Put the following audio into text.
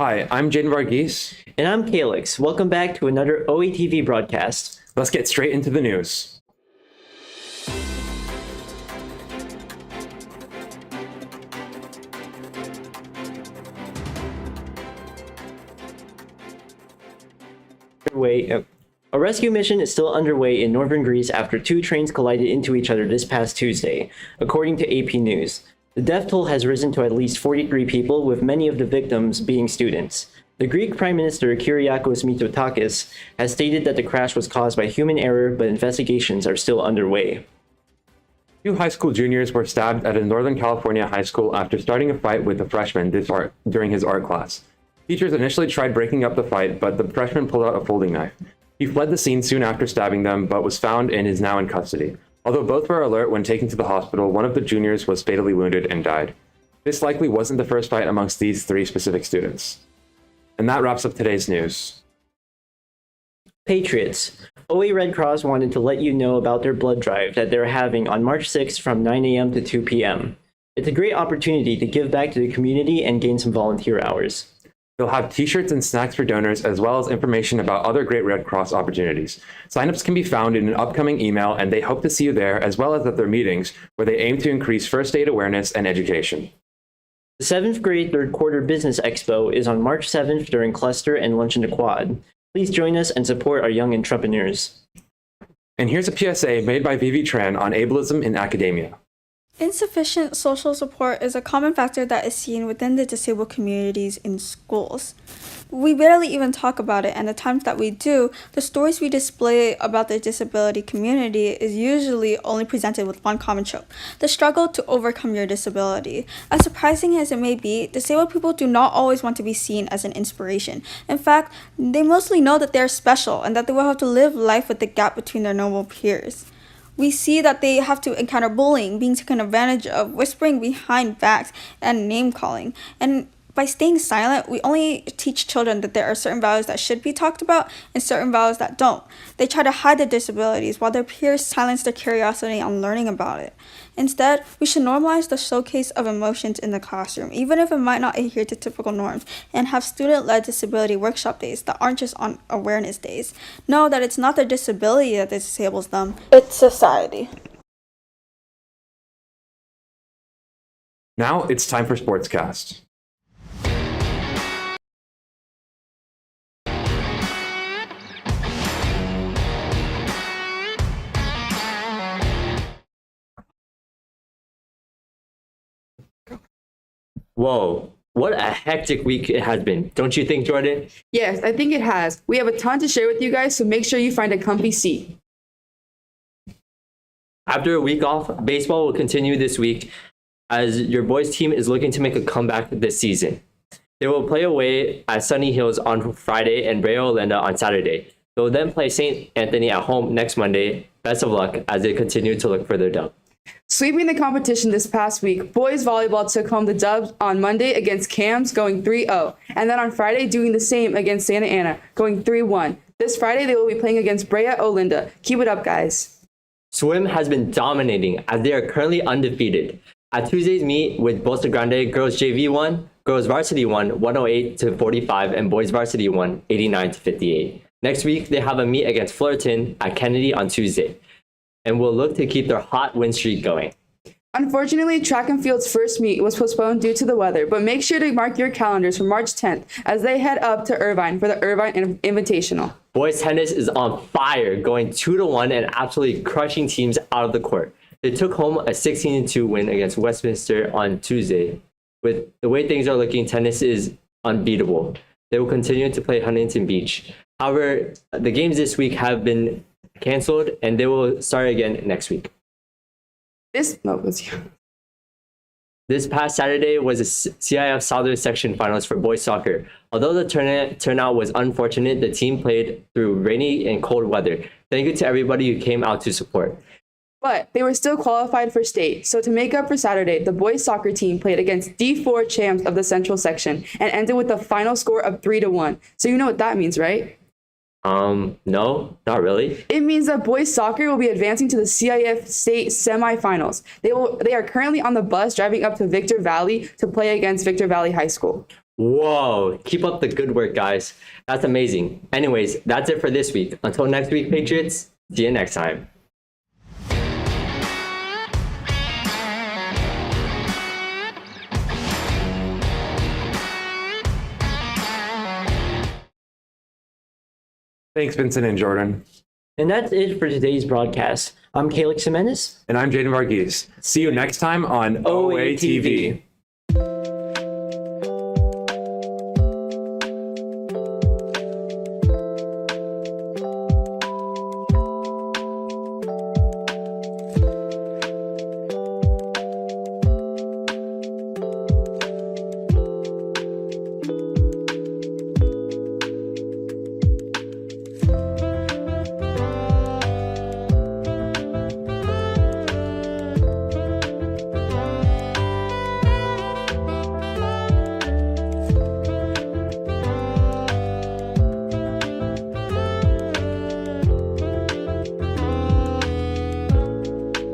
Hi, I'm Jaden Varghese. And I'm Calix. Welcome back to another Oatv broadcast. Let's get straight into the news. A rescue mission is still underway in northern Greece after two trains collided into each other this past Tuesday, according to AP News. The death toll has risen to at least 43 people, with many of the victims being students. The Greek Prime Minister Kyriakos Mitsotakis has stated that the crash was caused by human error, but investigations are still underway. Two high school juniors were stabbed at a Northern California high school after starting a fight with a freshman during his art class. Teachers initially tried breaking up the fight, but the freshman pulled out a folding knife. He fled the scene soon after stabbing them, but was found and is now in custody. Although both were alert when taken to the hospital, one of the juniors was fatally wounded and died. This likely wasn't the first fight amongst these three specific students. And that wraps up today's news. Patriots. OA Red Cross wanted to let you know about their blood drive that they're having on March 6th from 9 a.m. to 2 p.m. It's a great opportunity to give back to the community and gain some volunteer hours. They'll have t-shirts and snacks for donors, as well as information about other great Red Cross opportunities. Signups can be found in an upcoming email, and they hope to see you there, as well as at their meetings, where they aim to increase first aid awareness and education. The 7th grade third quarter business expo is on March 7th during cluster and lunch in the quad. Please join us and support our young entrepreneurs. And here's a PSA made by Vivi Tran on ableism in academia. Insufficient social support is a common factor that is seen within the disabled communities in schools. We barely even talk about it, and the times that we do, the stories we display about the disability community is usually only presented with one common trope: the struggle to overcome your disability. As surprising as it may be, disabled people do not always want to be seen as an inspiration. In fact, they mostly know that they're special and that they will have to live life with the gap between their normal peers. We see that they have to encounter bullying, being taken advantage of, whispering behind backs, and name-calling. And by staying silent, we only teach children that there are certain values that should be talked about and certain values that don't. They try to hide their disabilities while their peers silence their curiosity on learning about it. Instead, we should normalize the showcase of emotions in the classroom, even if it might not adhere to typical norms, and have student-led disability workshop days that aren't just on awareness days. Know that it's not their disability that disables them, it's society. Now it's time for SPORTSCAST. Whoa, what a hectic week it has been. Don't you think, Jordan? Yes, I think it has. We have a ton to share with you guys, so make sure you find a comfy seat. After a week off, baseball will continue this week as your boys team is looking to make a comeback this season. They will play away at Sunny Hills on Friday and Brea Olinda on Saturday. They will then play St. Anthony at home next Monday. Best of luck as they continue to look for their dub. Sweeping the competition this past week, boys volleyball took home the dub on Monday against Cams, going 3-0, and then on Friday doing the same against Santa Ana, going 3-1. This Friday they will be playing against Brea Olinda. Keep it up, guys. Swim has been dominating as they are currently undefeated. At Tuesday's meet with Bolsa Grande, girls JV won, girls varsity won 108-45, and boys varsity won 89-58. Next week they have a meet against Fullerton at Kennedy on Tuesday, and will look to keep their hot win streak going. Unfortunately, track and field's first meet was postponed due to the weather, but make sure to mark your calendars for March 10th as they head up to Irvine for the Irvine Invitational. Boys tennis is on fire, going 2-1 and absolutely crushing teams out of the court. They took home a 16-2 win against Westminster on Tuesday. With the way things are looking, tennis is unbeatable. They will continue to play Huntington Beach. However, the games this week have been canceled, and they will start again next week. This past Saturday was the CIF Southern Section Finals for boys soccer. Although the turnout was unfortunate, the team played through rainy and cold weather. Thank you to everybody who came out to support. But they were still qualified for state, so to make up for Saturday, the boys soccer team played against D4 champs of the Central Section and ended with a final score of 3-1. So you know what that means, right? No, not really. It means that boys soccer will be advancing to the CIF state semifinals. They are currently on the bus driving up to Victor Valley to play against Victor Valley High School. Whoa, keep up the good work, guys. That's amazing. Anyways, that's it for this week. Until next week, Patriots, see you next time. Thanks, Vincent and Jordan. And that's it for today's broadcast. I'm Calix Jimenez. And I'm Jaden Varghese. See you next time on OATV.